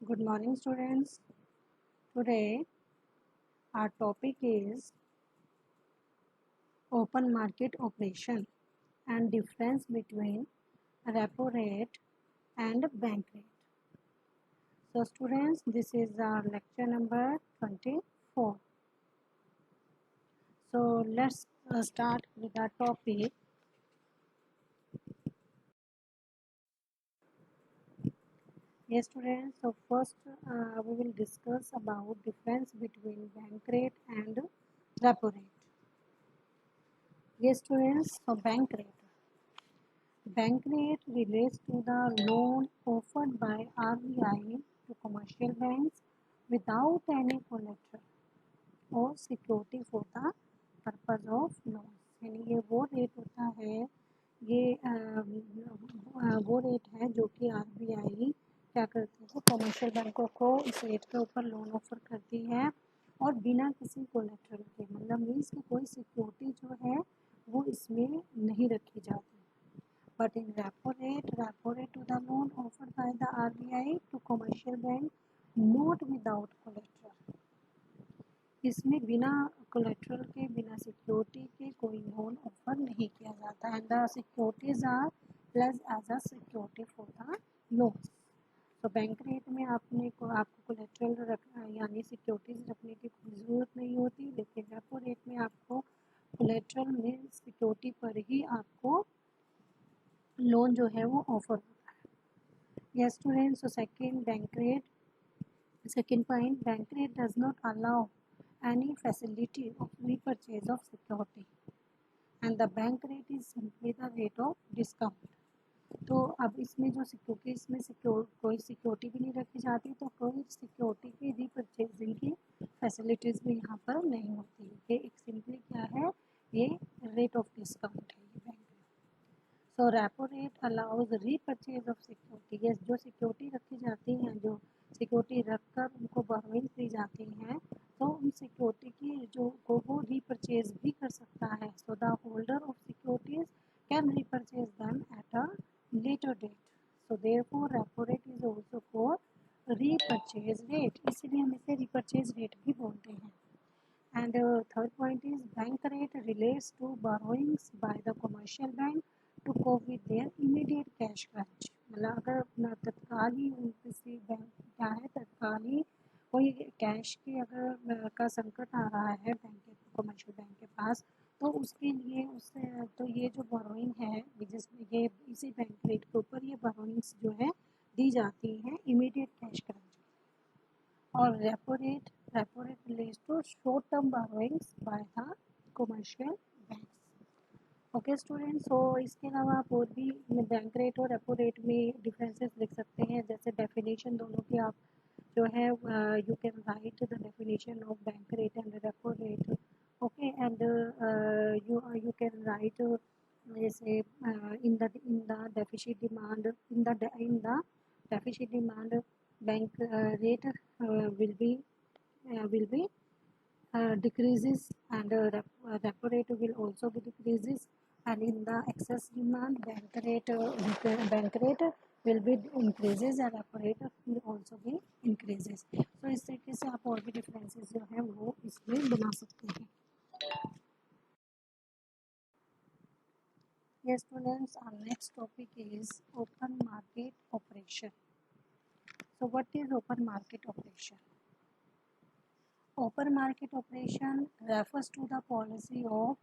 Good morning, students. Today, our topic is open market operation and difference between repo rate and bank rate. So, students, this is our lecture number 24. So, let's start with our topic. Yes, students. So, first, we will discuss about difference between bank rate and repo rate. Yes, students. So, bank rate. Bank rate relates to the loan offered by RBI to commercial banks without any collateral or security for the purpose of loan. यानी ये वो rate होता है, ये वो rate है जो कि RBI क्या करती है, कमर्शियल बैंकों को इस रेट के ऊपर लोन ऑफर करती है और बिना किसी कोलेट्रल के, मतलब मीन्स कि कोई सिक्योरिटी जो है वो इसमें नहीं रखी जाती. But in repo rate to the loan offered by the RBI to commercial bank, not without collateral. इसमें बिना collateral के, बिना सिक्योरिटी के कोई लोन ऑफर नहीं किया जाता. And the securities are pledged as a security for the loans. तो बैंक रेट में आपको कोलेट्रल यानी सिक्योरिटीज रखने की कोई ज़रूरत नहीं होती, लेकिन रेपो रेट में आपको कोलेट्रल में सिक्योरिटी पर ही आपको लोन जो है वो ऑफर होता है. Yes students. So second point, bank rate does not allow any facility of repurchase of security and the bank rate is simply the rate of discount. तो अब इसमें जो क्योंकि इसमें कोई सिक्योरिटी भी नहीं रखी जाती, तो कोई सिक्योरिटी की रीपरचेजिंग की फैसिलिटीज़ भी यहाँ पर नहीं होती. ये एक सिंपली क्या है, ये रेट ऑफ डिस्काउंट है, ये bank. So repo rate allows repurchase of security. Yes, जो सिक्योरिटी रखी जाती हैं, जो सिक्योरिटी रखकर उनको बोरोइंग दी जाती हैं, तो उन सिक्योरिटी की जो को वो रीपरचेज भी कर सकता है. So the holder of securities can repurchase them at a later date. So therefore repo rate is also called repurchase rate. इसलिए हम इसे रीपरचेज रेट भी बोलते हैं. And third point is bank rate relates to borrowings by the commercial bank to cope with their immediate cash crunch. मतलब अगर तत्काल ही किसी बैंक क्या है, तत्काल ही कोई कैश की अगर का संकट आ रहा है बैंक के, कमर्शियल बैंक के पास, तो उसके लिए उससे तो ये जो बोरोइंग है, जिसमें ये इसी बैंक रेट के ऊपर ये बोरोइंग्स जो है दी जाती हैं इमीडिएट कैश क्रंच. और repo rate relates to short term borrowings by the commercial banks. Okay students. So इसके अलावा आप और भी बैंक रेट और रेपो रेट में डिफरेंसेस लिख सकते हैं. जैसे डेफिनेशन दोनों की आप जो है you can write the definition of bank rate and repo rate. Okay. And you can write जैसे in the deficit demand, in the deficit demand bank rate will be decreases, and repo rate will also be decreases, and in the excess demand bank rate will be increases and repo rate will also be increases. तो इस तरीके से आप और भी differences जो है वो इसमें बना सकते हैं. Yes students, our next topic is open market operation. So what is open market operation? Open market operation refers to the policy of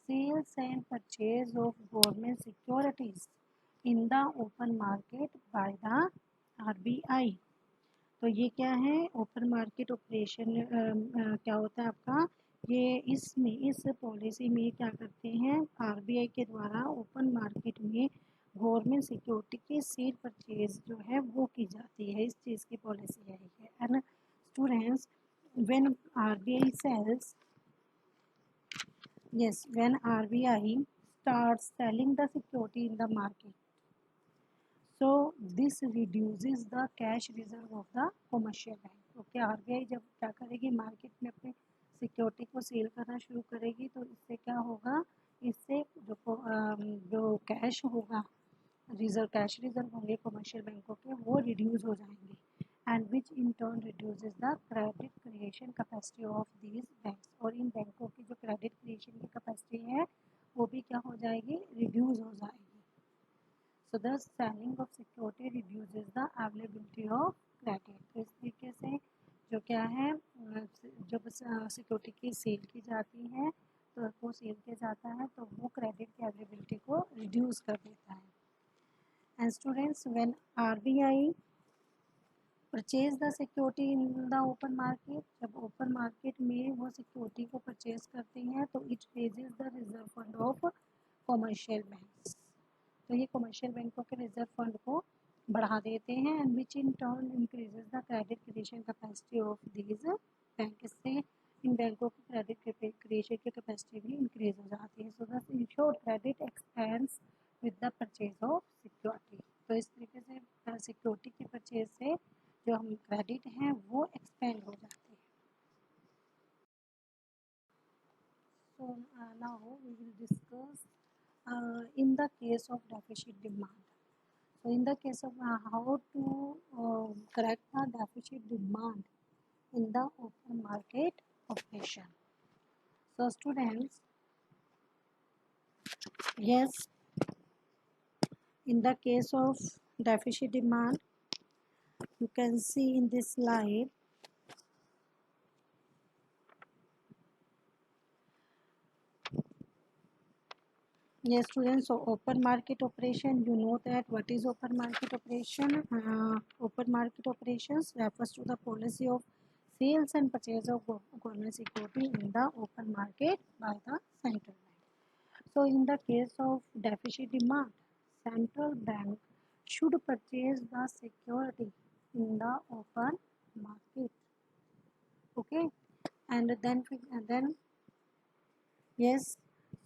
sales and purchase of government securities in the open market by the RBI. तो ये क्या है, open market operation क्या होता है आपका, ये इसमें इस पॉलिसी में क्या करते हैं, आरबीआई के द्वारा ओपन मार्केट में गवर्नमेंट सिक्योरिटी की सेल परचेज जो है वो की जाती है. इस चीज़ की पॉलिसी है. And students, when RBI sells, yes, when RBI starts selling the security in the market, so this reduces the cash reserve of the commercial bank. Okay, RBI जब क्या करेगी, मार्केट में अपने सिक्योरिटी को सेल करना शुरू करेगी, तो इससे क्या होगा, इससे जो कैश होगा, कैश रिजर्व होंगे कमर्शियल बैंकों के, वो रिड्यूस हो जाएंगे. and which in turn reduces the credit creation capacity of these banks. और इन बैंकों की जो credit creation की capacity है वो भी क्या हो जाएगी, reduce हो जाएगी. So the selling of security reduces the availability of credit. तो इस तरीके से जो क्या है, जब सिक्योरिटी की सेल की जाती है तो वो सेल किया जाता है तो वो क्रेडिट की अवेलेबिलिटी को रिड्यूस कर देता है. And students, when RBI purchase the security in the open market, जब ओपन मार्केट में वो सिक्योरिटी को परचेज करते हैं तो it raises the reserve fund of commercial banks. तो ये कॉमर्शियल बैंकों के रिजर्व फंड को बढ़ा देते हैं and which in turn increases the credit creation capacity of these bank. इससे इन बैंकों की क्रेडिट क्रिएशन की कैपेसिटी भी इंक्रीज हो जाती है. So the insured credit expends with the purchase of security. तो इस तरीके से सिक्योरिटी की परचेज से जो हम क्रेडिट हैं वो एक्सपेंड हो जाते हैं. So now we will discuss in the case of deficit demand. So in the case of how to correct the deficit demand in the open market operation. So students, yes, in the case of deficit demand, you can see in this slide yes students, so open market operation, you know that what is open market operation. Open market operations refers to the policy of sales and purchase of government security in the open market by the central bank. So in the case of deficit demand, central bank should purchase the security in the open market. Okay, and then yes,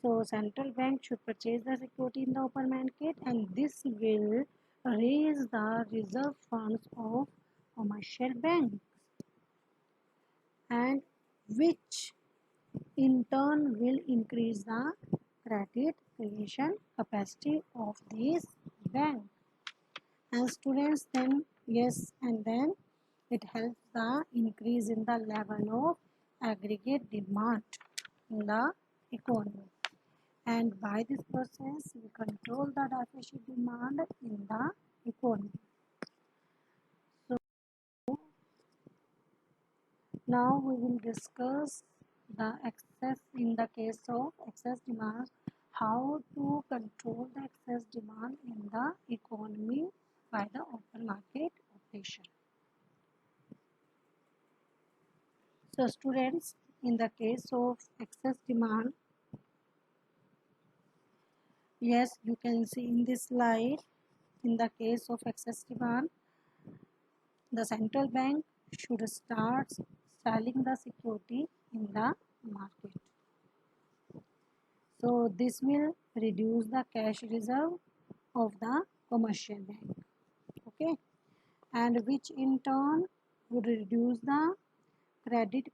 so central bank should purchase the security in the open market and this will raise the reserve funds of commercial banks and which in turn will increase the credit creation capacity of these banks. And students, then yes, and then it helps the increase in the level of aggregate demand in the economy. And by this process we control the deficit demand in the economy. So now we will discuss the excess in the case of excess demand, how to control the excess demand in the economy by the open market operation. So students, in the case of excess demand, yes, you can see in this slide, in the case of excess demand, the central bank should start selling the security in the market. So this will reduce the cash reserve of the commercial bank. Okay, and which in turn would reduce the credit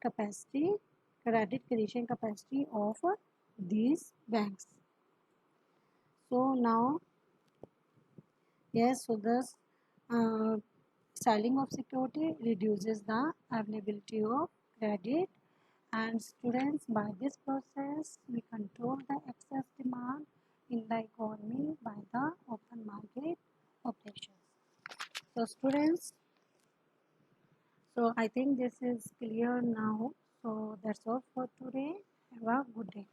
creation capacity of these banks. So now yes, so thus selling of security reduces the availability of credit. And students, by this process we control the excess demand in the economy by the open market operations. So students, so I think this is clear now. So that's all for today. Have a good day.